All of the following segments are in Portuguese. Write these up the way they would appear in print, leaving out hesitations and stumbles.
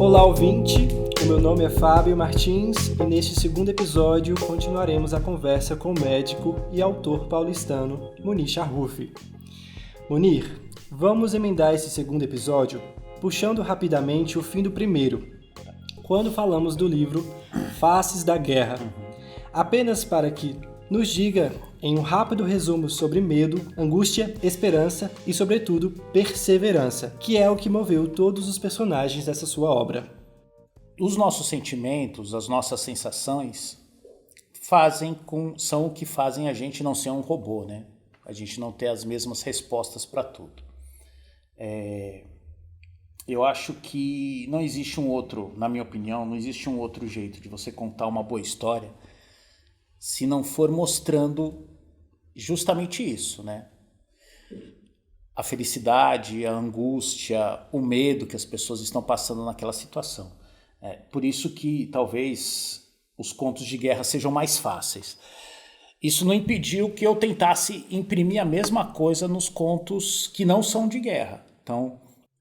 Olá, ouvinte! O meu nome é Fábio Martins e neste segundo episódio continuaremos a conversa com o médico e autor paulistano Munir Charruf. Munir, vamos emendar esse segundo episódio puxando rapidamente o fim do primeiro, quando falamos do livro Faces da Guerra. Apenas para que nos diga em um rápido resumo sobre medo, angústia, esperança e, sobretudo, perseverança, que é o que moveu todos os personagens dessa sua obra. Os nossos sentimentos, as nossas sensações são o que fazem a gente não ser um robô, né? A gente não ter as mesmas respostas para tudo. Eu acho que não existe na minha opinião, não existe um outro jeito de você contar uma boa história se não for mostrando justamente isso, né? A felicidade, a angústia, o medo que as pessoas estão passando naquela situação. Por isso que talvez os contos de guerra sejam mais fáceis. Isso não impediu que eu tentasse imprimir a mesma coisa nos contos que não são de guerra. Então,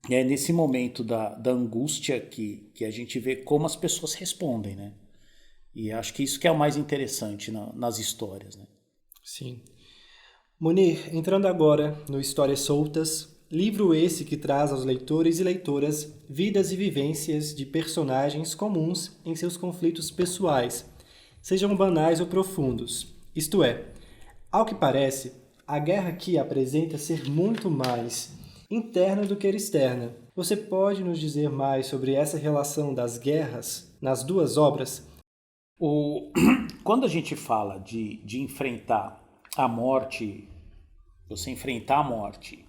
é nesse momento da angústia que a gente vê como as pessoas respondem, né? E acho que isso que é o mais interessante nas histórias, né? Sim. Munir, entrando agora no Histórias Soltas, livro esse que traz aos leitores e leitoras vidas e vivências de personagens comuns em seus conflitos pessoais, sejam banais ou profundos. Isto é, ao que parece, a guerra aqui apresenta ser muito mais interna do que externa. Você pode nos dizer mais sobre essa relação das guerras nas duas obras? Quando a gente fala de enfrentar a morte, você enfrentar a morte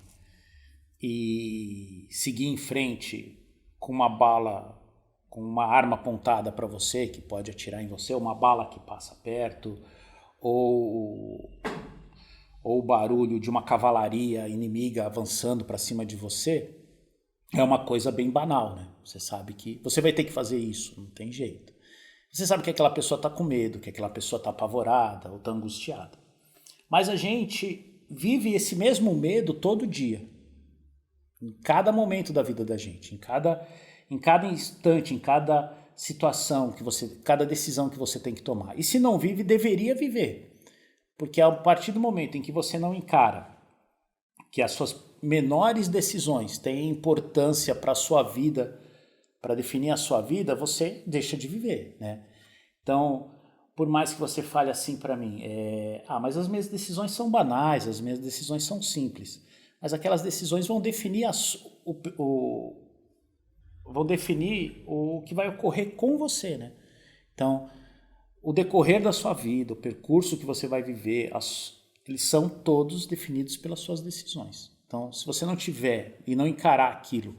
e seguir em frente com uma bala, com uma arma apontada para você, que pode atirar em você, uma bala que passa perto, ou o barulho de uma cavalaria inimiga avançando para cima de você, é uma coisa bem banal, né? Você sabe que você vai ter que fazer isso, não tem jeito. Você sabe que aquela pessoa está com medo, que aquela pessoa está apavorada ou está angustiada. Mas a gente vive esse mesmo medo todo dia. Em cada momento da vida da gente, em cada instante, em cada situação, cada decisão que você tem que tomar. E se não vive, deveria viver. Porque a partir do momento em que você não encara que as suas menores decisões têm importância para a sua vida, para definir a sua vida, você deixa de viver, né? Então, por mais que você fale assim para mim, mas as minhas decisões são banais, as minhas decisões são simples, mas aquelas decisões vão definir o que vai ocorrer com você, né? Então, o decorrer da sua vida, o percurso que você vai viver, eles são todos definidos pelas suas decisões. Então, se você não tiver e não encarar aquilo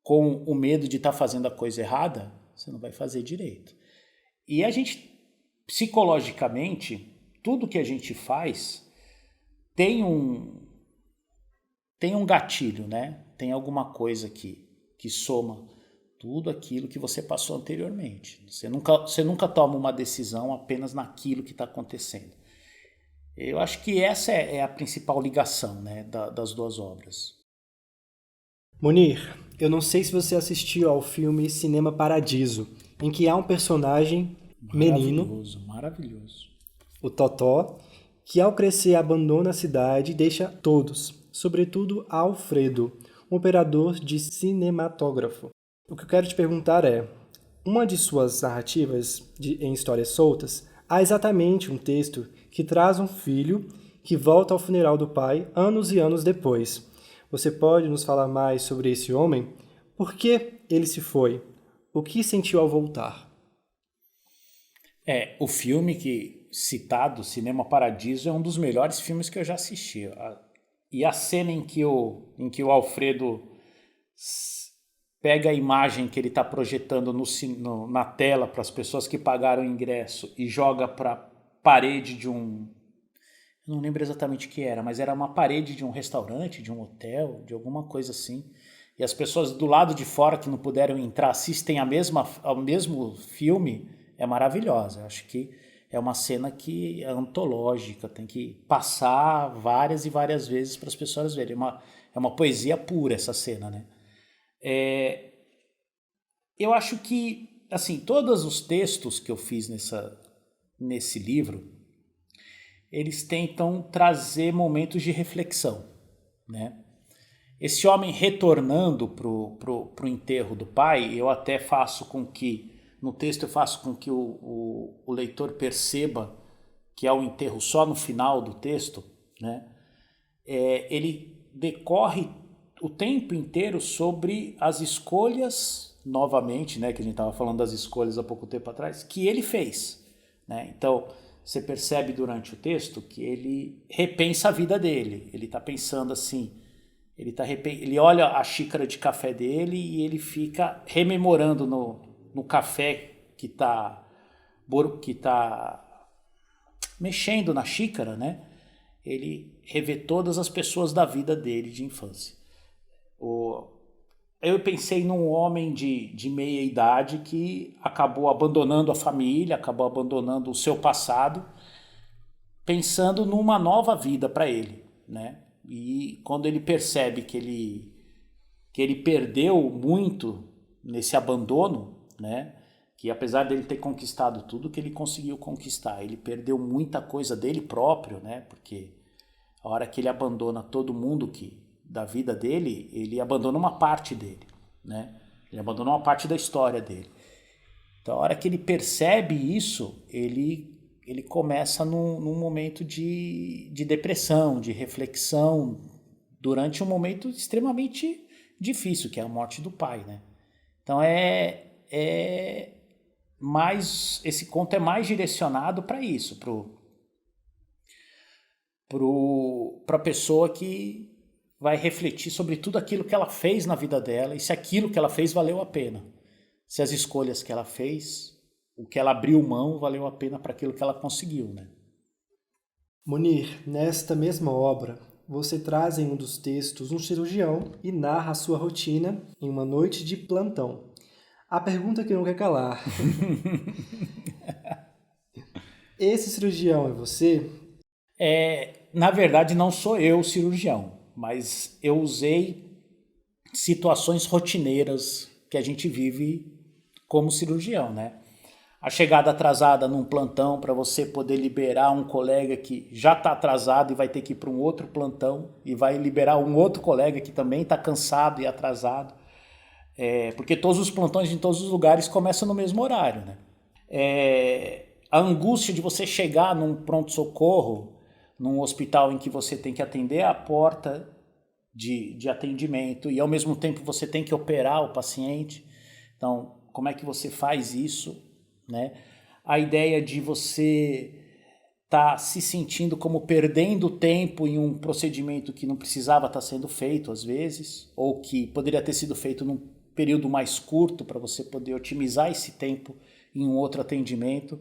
com o medo de estar fazendo a coisa errada, você não vai fazer direito. E a gente, psicologicamente, tudo que a gente faz tem um gatilho, né? Tem alguma coisa que soma tudo aquilo que você passou anteriormente. Você nunca toma uma decisão apenas naquilo que está acontecendo. Eu acho que essa é a principal ligação, né, das duas obras. Munir, eu não sei se você assistiu ao filme Cinema Paradiso, em que há um personagem menino, maravilhoso, o Totó, que ao crescer abandona a cidade e deixa todos, sobretudo Alfredo, um operador de cinematógrafo. O que eu quero te perguntar é, uma de suas narrativas em Histórias Soltas, há exatamente um texto que traz um filho que volta ao funeral do pai anos e anos depois. Você pode nos falar mais sobre esse homem? Por que ele se foi? O que sentiu ao voltar? O filme citado, Cinema Paradiso, é um dos melhores filmes que eu já assisti. E a cena em que o Alfredo pega a imagem que ele está projetando na tela para as pessoas que pagaram o ingresso e joga para a parede de um... Eu não lembro exatamente o que era, mas era uma parede de um restaurante, de um hotel, de alguma coisa assim. E as pessoas do lado de fora que não puderam entrar assistem ao mesmo filme, é maravilhosa. Eu acho que é uma cena que é antológica, tem que passar várias e várias vezes para as pessoas verem. É uma poesia pura essa cena, né? eu acho que, assim, todos os textos que eu fiz nesse livro, eles tentam trazer momentos de reflexão, né? Esse homem retornando pro enterro do pai, eu até faço com que, no texto eu faço com que o leitor perceba que é o enterro só no final do texto, né? Ele decorre o tempo inteiro sobre as escolhas, novamente, né, que a gente estava falando das escolhas há pouco tempo atrás, que ele fez, né? Então, você percebe durante o texto que ele repensa a vida dele. Ele está pensando assim, ele olha a xícara de café dele e ele fica rememorando no café que está mexendo na xícara, né? Ele revê todas as pessoas da vida dele de infância. Eu pensei num homem de meia idade que acabou abandonando a família, acabou abandonando o seu passado, pensando numa nova vida para ele, né? E quando ele percebe que ele perdeu muito nesse abandono, né? Que apesar dele ter conquistado tudo que ele conseguiu conquistar, ele perdeu muita coisa dele próprio, né? Porque a hora que ele abandona todo mundo da vida dele, ele abandona uma parte dele, né? Ele abandona uma parte da história dele. Então, a hora que ele percebe isso, ele começa num momento de depressão, de reflexão, durante um momento extremamente difícil, que é a morte do pai, né? Então, esse conto é mais direcionado para isso, para a pessoa que vai refletir sobre tudo aquilo que ela fez na vida dela e se aquilo que ela fez valeu a pena. Se as escolhas que ela fez, o que ela abriu mão, valeu a pena para aquilo que ela conseguiu, né? Munir, nesta mesma obra, você traz em um dos textos um cirurgião e narra a sua rotina em uma noite de plantão. A pergunta que não quer calar. Esse cirurgião é você? Na verdade, não sou eu o cirurgião, mas eu usei situações rotineiras que a gente vive como cirurgião, né? A chegada atrasada num plantão para você poder liberar um colega que já está atrasado e vai ter que ir para um outro plantão e vai liberar um outro colega que também está cansado e atrasado. Porque todos os plantões em todos os lugares começam no mesmo horário, né? A angústia de você chegar num pronto-socorro, num hospital em que você tem que atender a porta de atendimento e ao mesmo tempo você tem que operar o paciente. Então, como é que você faz isso, né? A ideia de você estar se sentindo como perdendo tempo em um procedimento que não precisava estar sendo feito às vezes, ou que poderia ter sido feito num período mais curto para você poder otimizar esse tempo em um outro atendimento.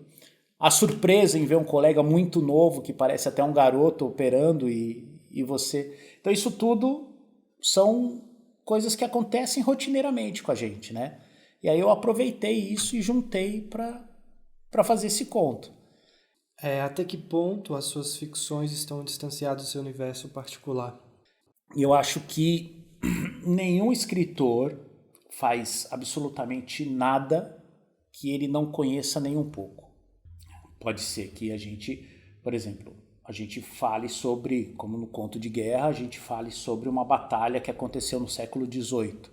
A surpresa em ver um colega muito novo, que parece até um garoto operando e você... Então isso tudo são coisas que acontecem rotineiramente com a gente, né? E aí eu aproveitei isso e juntei para fazer esse conto. Até que ponto as suas ficções estão distanciadas do seu universo particular? Eu acho que nenhum escritor faz absolutamente nada que ele não conheça nem um pouco. Pode ser que a gente, por exemplo, a gente fale sobre, como no conto de guerra, a gente fale sobre uma batalha que aconteceu no século XVIII.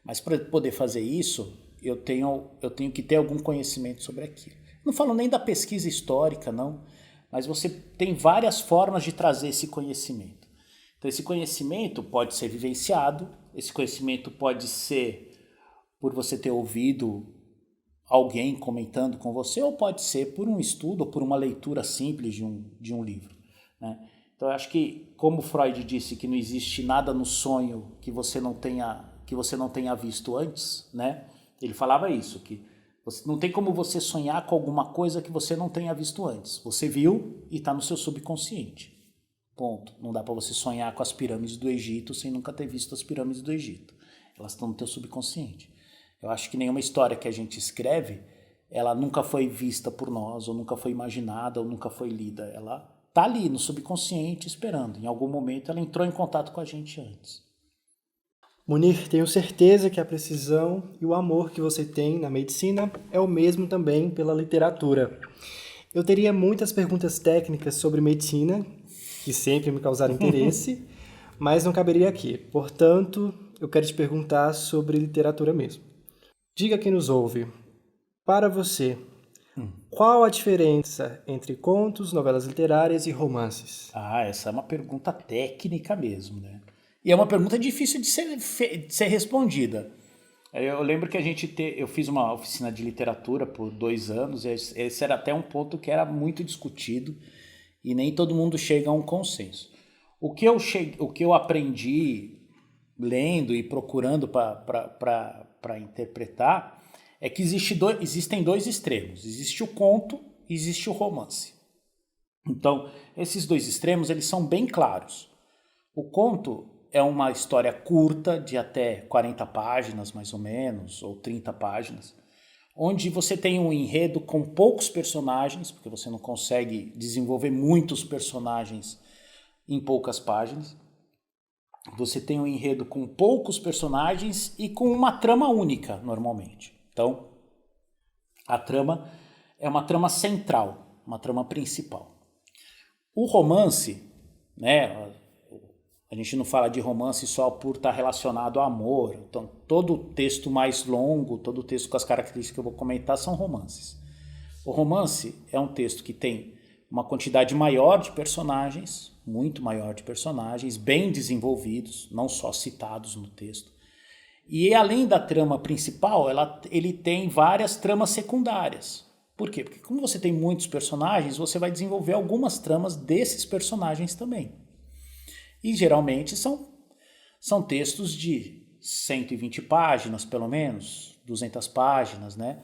Mas para poder fazer isso, eu tenho que ter algum conhecimento sobre aquilo. Não falo nem da pesquisa histórica, não, mas você tem várias formas de trazer esse conhecimento. Então, esse conhecimento pode ser vivenciado, esse conhecimento pode ser por você ter ouvido alguém comentando com você, ou pode ser por um estudo ou por uma leitura simples de um livro, né? Então, eu acho que, como Freud disse que não existe nada no sonho que você não tenha visto antes, né? Ele falava isso, que não tem como você sonhar com alguma coisa que você não tenha visto antes. Você viu e está no seu subconsciente. Ponto. Não dá para você sonhar com as pirâmides do Egito sem nunca ter visto as pirâmides do Egito. Elas estão no teu subconsciente. Eu acho que nenhuma história que a gente escreve, ela nunca foi vista por nós, ou nunca foi imaginada, ou nunca foi lida. Ela está ali no subconsciente esperando. Em algum momento ela entrou em contato com a gente antes. Munir, tenho certeza que a precisão e o amor que você tem na medicina é o mesmo também pela literatura. Eu teria muitas perguntas técnicas sobre medicina, que sempre me causaram interesse, mas não caberia aqui. Portanto, eu quero te perguntar sobre literatura mesmo. Diga quem nos ouve, para você, qual a diferença entre contos, novelas literárias e romances? Essa é uma pergunta técnica mesmo, né? E é uma pergunta difícil de ser respondida. Eu lembro que eu fiz uma oficina de literatura por 2 anos, e esse era até um ponto que era muito discutido, e nem todo mundo chega a um consenso. O que eu aprendi lendo e procurando para interpretar é que existem 2 extremos. Existe o conto e existe o romance. Então, esses 2 extremos eles são bem claros. O conto é uma história curta, de até 40 páginas, mais ou menos, ou 30 páginas, onde você tem um enredo com poucos personagens, porque você não consegue desenvolver muitos personagens em poucas páginas. Você tem um enredo com poucos personagens e com uma trama única, normalmente. Então, a trama é uma trama central, uma trama principal. O romance, né? A gente não fala de romance só por estar relacionado ao amor. Então, todo texto mais longo, todo texto com as características que eu vou comentar são romances. O romance é um texto que tem uma quantidade maior de personagens, muito maior de personagens, bem desenvolvidos, não só citados no texto. E além da trama principal, ele tem várias tramas secundárias. Por quê? Porque como você tem muitos personagens, você vai desenvolver algumas tramas desses personagens também. E geralmente são textos de 120 páginas, pelo menos, 200 páginas, né?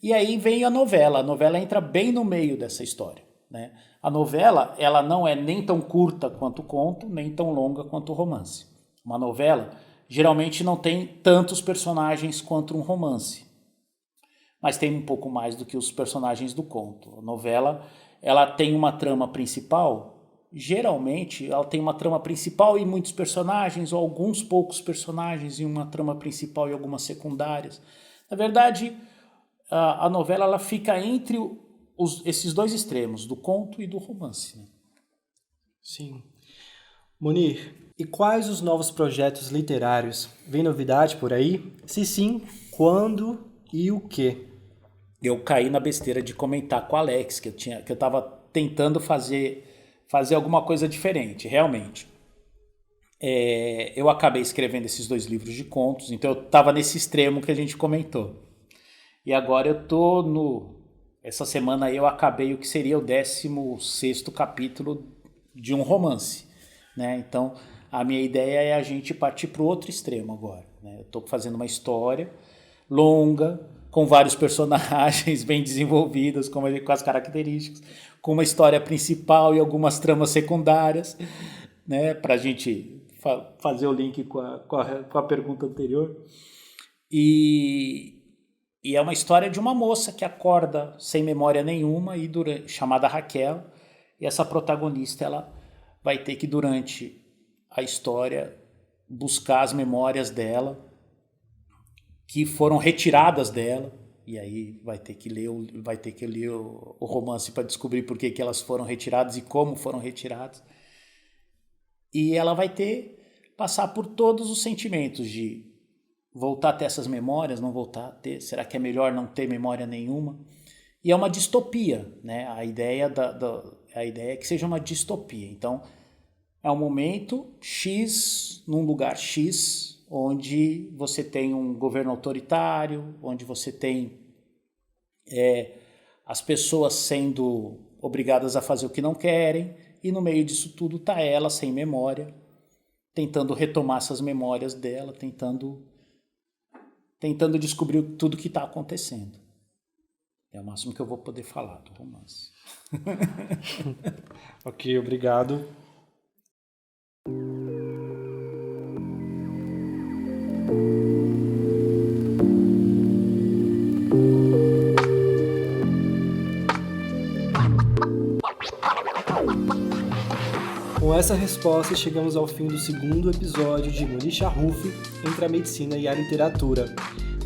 E aí vem a novela entra bem no meio dessa história, né? A novela, ela não é nem tão curta quanto o conto, nem tão longa quanto o romance. Uma novela geralmente não tem tantos personagens quanto um romance, mas tem um pouco mais do que os personagens do conto. A novela, ela tem uma trama principal. Geralmente, ela tem uma trama principal e muitos personagens, ou alguns poucos personagens e uma trama principal e algumas secundárias. Na verdade, a novela ela fica entre esses 2 extremos, do conto e do romance, né? Sim. Munir, e quais os novos projetos literários? Vem novidade por aí? Se sim, quando e o quê? Eu caí na besteira de comentar com o Alex que eu estava tentando fazer alguma coisa diferente, realmente. Eu acabei escrevendo esses 2 livros de contos, então eu estava nesse extremo que a gente comentou. E agora eu tô essa semana aí eu acabei o que seria o 16º capítulo de um romance, né? Então a minha ideia é a gente partir para o outro extremo agora, né? Eu estou fazendo uma história longa, com vários personagens bem desenvolvidos, com as características, com uma história principal e algumas tramas secundárias, né, para a gente fazer o link com a pergunta anterior. E é uma história de uma moça que acorda sem memória nenhuma, chamada Raquel, e essa protagonista ela vai ter que, durante a história, buscar as memórias dela, que foram retiradas dela, e aí vai ter que ler o romance para descobrir por que elas foram retiradas e como foram retiradas. E ela vai passar por todos os sentimentos de voltar a ter essas memórias, não voltar a ter, será que é melhor não ter memória nenhuma? E é uma distopia, né? A ideia é que seja uma distopia. Então, é um momento X, num lugar X, onde você tem um governo autoritário, onde você tem as pessoas sendo obrigadas a fazer o que não querem, e no meio disso tudo está ela sem memória, tentando retomar essas memórias dela, tentando descobrir tudo que está acontecendo. É o máximo que eu vou poder falar do romance. Ok, obrigado. Com essa resposta, chegamos ao fim do segundo episódio de Munish Arrufi, Entre a Medicina e a Literatura.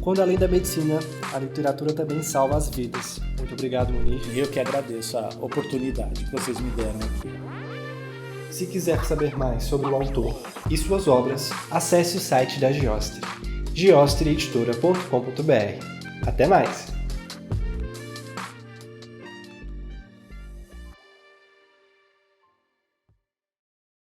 Quando além da medicina, a literatura também salva as vidas. Muito obrigado, Munir. Eu que agradeço a oportunidade que vocês me deram aqui. Se quiser saber mais sobre o autor e suas obras, acesse o site da Giostre, giostreeditora.com.br. Até mais!